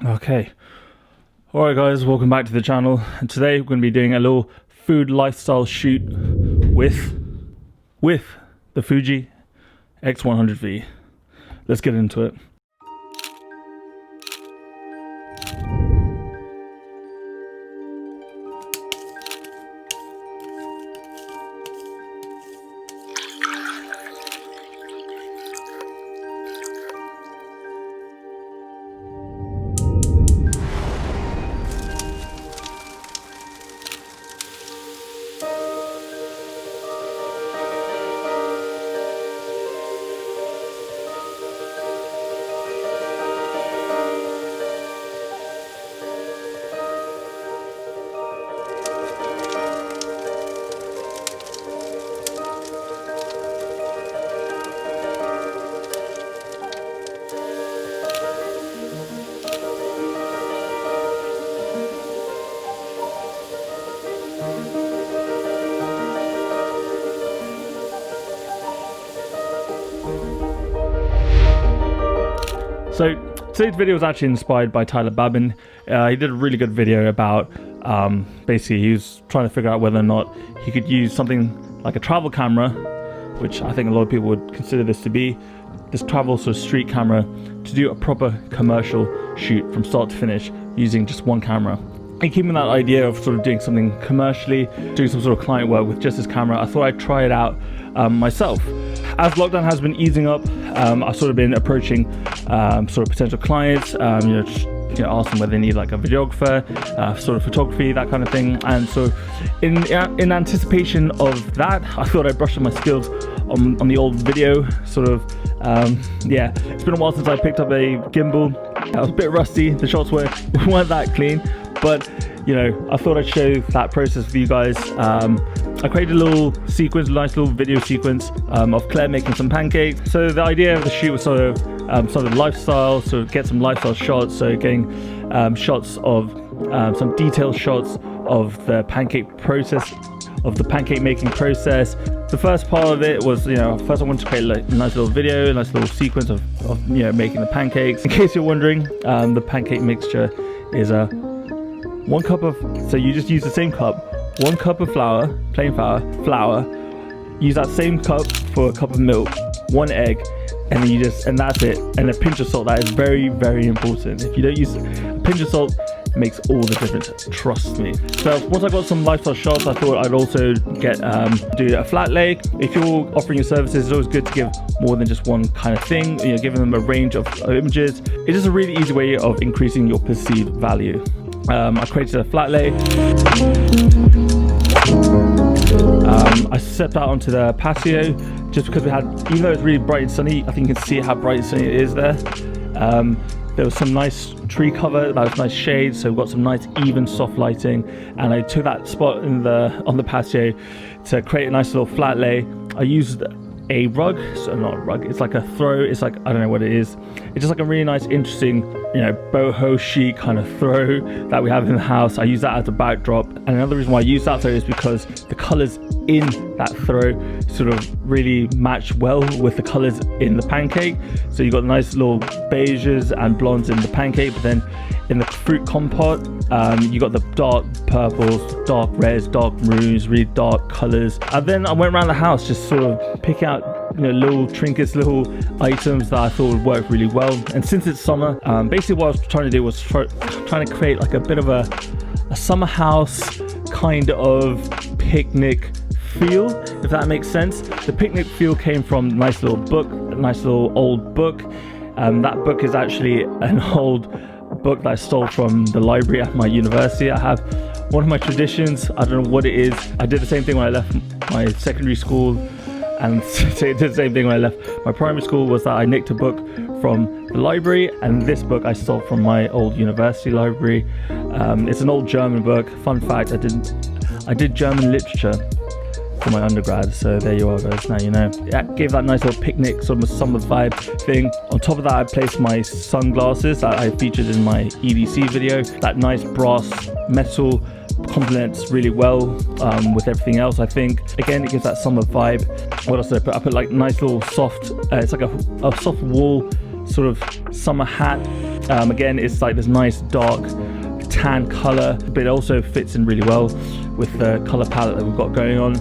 Okay, alright guys, welcome back to the channel, and today we're going to be doing a little food lifestyle shoot with the Fuji X100V. Let's get into it. So today's video was actually inspired by Tyler Babin. He did a really good video about basically he was trying to figure out whether or not he could use something like a travel camera, which I think a lot of people would consider this to be, this travel sort of street camera, to do a proper commercial shoot from start to finish using just one camera. And keeping that idea of sort of doing something commercially, doing some sort of client work with just this camera, I thought I'd try it out myself. As lockdown has been easing up, I've sort of been approaching sort of potential clients, ask them whether they need like a videographer, sort of photography, that kind of thing. And so in anticipation of that, I thought I'd brush up my skills on the old video sort of. It's been a while since I picked up a gimbal. I was a bit rusty, the shots weren't that clean, but you know, I thought I'd show that process with you guys. I created a little sequence, a nice little video sequence of Claire making some pancakes. So the idea of the shoot was sort of lifestyle, so get some lifestyle shots, so getting shots of some detailed shots of the pancake process, of the pancake making process. The first part of it was, first I wanted to create like a nice little video, a nice little sequence of making the pancakes. In case you're wondering, the pancake mixture is a 1 cup of, so you just use the same cup, 1 cup of flour, plain flour, use that same cup for a cup of milk, 1 egg, and then and that's it. And a pinch of salt. That is very, very important. If you don't use a pinch of salt, it makes all the difference, trust me. So once I got some lifestyle shots, I thought I'd also do a flat lay. If you're offering your services, it's always good to give more than just one kind of thing, giving them a range of images. It is a really easy way of increasing your perceived value. I created a flat lay. I stepped out onto the patio just because even though it's really bright and sunny, I think you can see how bright and sunny it is there. There was some nice tree cover, that was nice shade, so we've got some nice even soft lighting, and I took that spot on the patio to create a nice little flat lay. I used a rug, so not a rug, it's like a throw, it's like, I don't know what it is, it's just like a really nice interesting boho chic kind of throw that we have in the house. I use that as a backdrop, and another reason why I use that though is because the colors in that throw sort of really match well with the colors in the pancake. So you got nice little beiges and blondes in the pancake, but then in the fruit compote you got the dark purples, dark reds, dark maroons, really dark colors. And then I went around the house just sort of picking out little trinkets, little items that I thought would work really well. And since it's summer, basically what I was trying to do was trying to create like a bit of a summer house kind of picnic feel, if that makes sense. The picnic feel came from a nice little book, a nice little old book. That book is actually an old book that I stole from the library at my university. I have one of my traditions, I don't know what it is. I did the same thing when I left my secondary school, and did the same thing when I left my primary school, was that I nicked a book from the library, and this book I stole from my old university library. It's an old German book. Fun fact, I did German literature for my undergrad, so there you are guys, now you know. It gave that nice little picnic sort of summer vibe thing. On top of that, I placed my sunglasses that I featured in my EDC video. That nice brass metal complements really well with everything else. I think again it gives that summer vibe. What else did I put? I put like nice little soft, it's like a soft wool sort of summer hat. Again, it's like this nice dark tan color, but it also fits in really well with the color palette that we've got going on.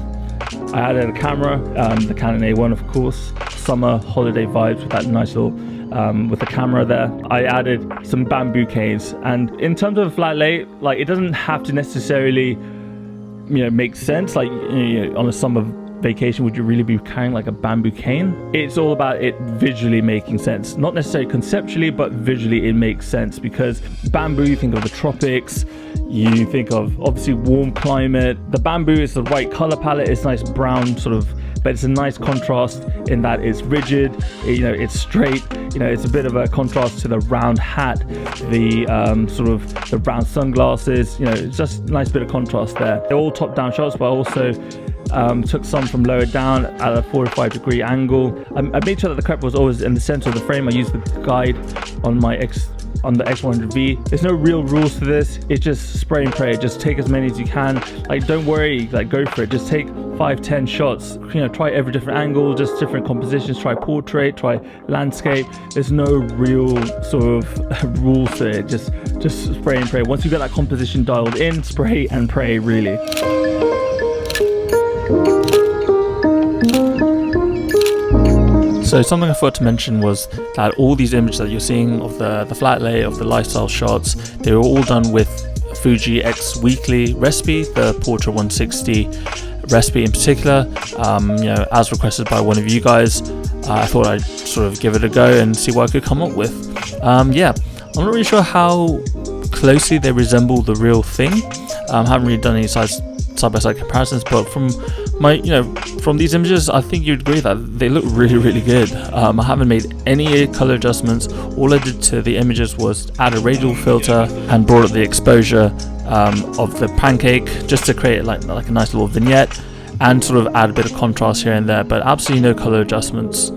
I added a camera, the Canon A1 of course, summer holiday vibes with that nice little with the camera there. I added some bamboo canes, and in terms of flat lay, like it doesn't have to necessarily, you know, make sense. Like, you know, on a summer vacation, would you really be carrying like a bamboo cane? It's all about it visually making sense, not necessarily conceptually, but visually it makes sense, because bamboo, you think of the tropics, you think of obviously warm climate. The bamboo is the right color palette, it's nice brown sort of, but it's a nice contrast in that it's rigid, you know, it's straight, you know, it's a bit of a contrast to the round hat, the sort of the round sunglasses, you know, it's just a nice bit of contrast there. They're all top down shots, but I also took some from lower down at a 45-degree angle. I made sure that the crep was always in the center of the frame. I used the guide on the X100V. There's no real rules to this. It's just spray and pray. Just take as many as you can. Like, don't worry, like go for it. Just take 5-10 shots. You know, try every different angle, just different compositions. Try portrait, try landscape. There's no real sort of rules to it. Just spray and pray. Once you get that composition dialed in, spray and pray really. So something I forgot to mention was that all these images that you're seeing of the flat lay, of the lifestyle shots, they were all done with Fuji X weekly recipe, the Portra 160 recipe in particular. You know, as requested by one of you guys, I thought I'd sort of give it a go and see what I could come up with. Yeah, I'm not really sure how closely they resemble the real thing. Haven't really done any side-by-side comparisons, but from from these images, I think you'd agree that they look really good. I haven't made any color adjustments. All I did to the images was add a radial filter and brought up the exposure of the pancake, just to create like a nice little vignette and sort of add a bit of contrast here and there, but absolutely no color adjustments. You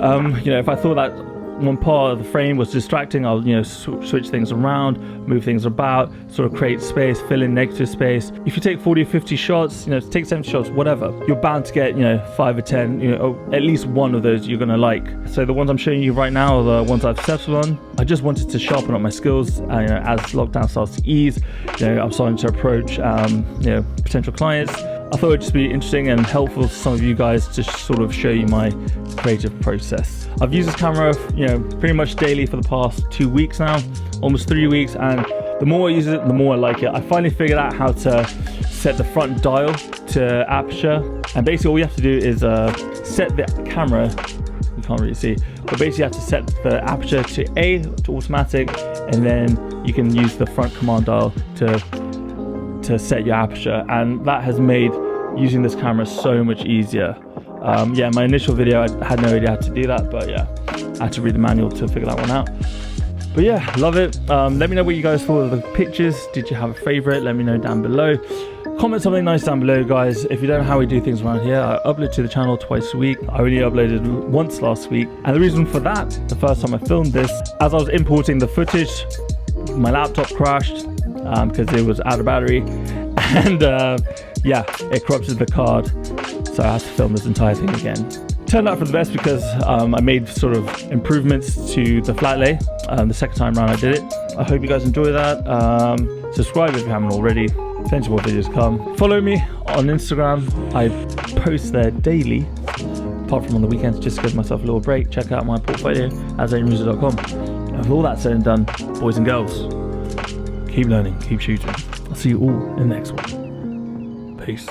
know, if I thought that one part of the frame was distracting, I'll, you know, switch things around, move things about, sort of create space, fill in negative space. If you take 40 or 50 shots, you know, take 70 shots, whatever, you're bound to get, you know, 5 or 10, you know, at least one of those you're gonna like. So the ones I'm showing you right now are the ones I've settled on. I just wanted to sharpen up my skills, you know, as lockdown starts to ease. You know, I'm starting to approach, you know, potential clients. I thought it'd just be interesting and helpful to some of you guys to sort of show you my creative process. I've used this camera, you know, pretty much daily for the past 2 weeks now, almost 3 weeks, and the more I use it, the more I like it. I finally figured out how to set the front dial to aperture, and basically all you have to do is set the camera, you can't really see, but basically you have to set the aperture to A, to automatic, and then you can use the front command dial to set your aperture, and that has made using this camera so much easier. Yeah, my initial video I had no idea how to do that, but yeah, I had to read the manual to figure that one out. But yeah, love it. Let me know what you guys thought of the pictures. Did you have a favorite? Let me know down below. Comment something nice down below, guys. If you don't know how we do things around here, I upload to the channel twice a week. I only uploaded once last week, and the reason for that, the first time I filmed this, as I was importing the footage, my laptop crashed because it was out of battery, and yeah, it corrupted the card, so I had to film this entire thing again. Turned out for the best because I made sort of improvements to the flat lay the second time around I did it. I hope you guys enjoy that. Subscribe if you haven't already. Plenty more videos come. Follow me on Instagram. I post there daily, apart from on the weekends, just to give myself a little break. Check out my portfolio at zainmusa.com. And with all that said and done, boys and girls, keep learning, keep shooting. I'll see you all in the next one. Peace.